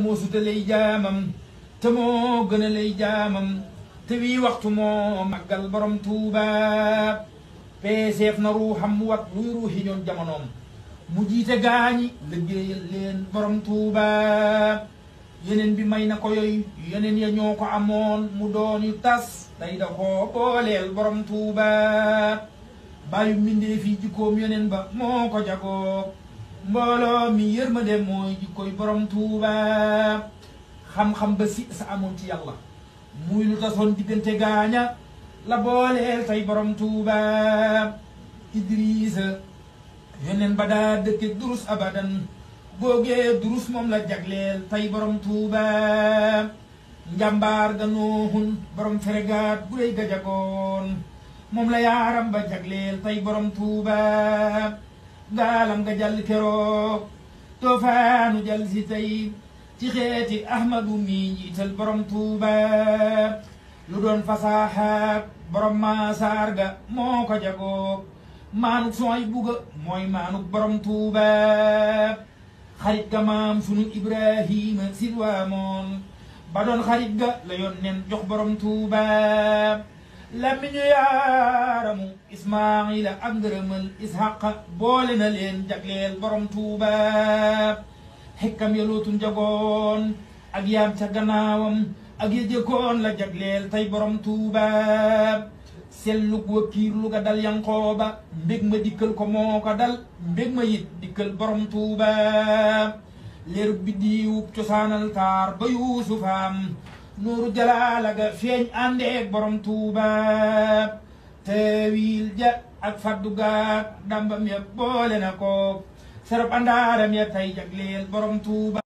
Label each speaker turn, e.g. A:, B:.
A: moo sutalay jaamam te moo gën a lay jaamam te wii waxtu moo màggal borom Tuuba peeseef na ruuxam mu wat luy ruuxi ñoon jamonoom mu jiite gaañi liggéeyal leen borom Tuuba yeneen bi may na ko yooyu yeneen ya ñoo ko amoon mu doon yu tas tey da koo booleel borom Tuuba bàyyu mbindee fii jikkoom yeneen ba moo ko jagoo mbooloo mi yërmande mooy jikkoy borom Tuuba xam-xam ba si sa amoon ci yàlla muy lu tasoon diggante gaaña la booleel tey borom Tuuba Idrissa yeneen ba daa dëkke durus abadan boogee durus moom la jagleel tey borom Tuuba njàmbaar ga noohun borom feregaat bu rëy ga jagoon moom la yaaram ba jagleel tey borom Tuuba gaalam nga jàll keroog toofaanu jàll si tey ci xeeti ahmadu mi njiital borom Tuuba lu doon fasaaxaat borom maasaar ga moo ko jagoog maanuk sooy buga mooy maanuk borom Tuuba xarit ga maam sunu Ibrahima silwaamoon ba doon xarit ga la yoon nen jox borom Tuuba lamiñu yaaramu Ismaila ak ngërëmal Ishaqa boole na leen jagleel borom Tuuba xekkam ya lootun jagoon ak yaam ca gannaawam ak ya jëkkoon la jagleel tey borom Tuuba sellug wakiirlu ga dal Yankooba mbég ma dikkal ko moo ko dal mbég ma yit dikkal borom Tuuba leerug biddiwub cosaanal taar ba Yuusufaam nuuru jalaala ga feeñ àndeeg borom Tuuba teewil ja ak faddu gaag dambam ya boole na ko sarab àndaaram ya tay jagleel borom Tuuba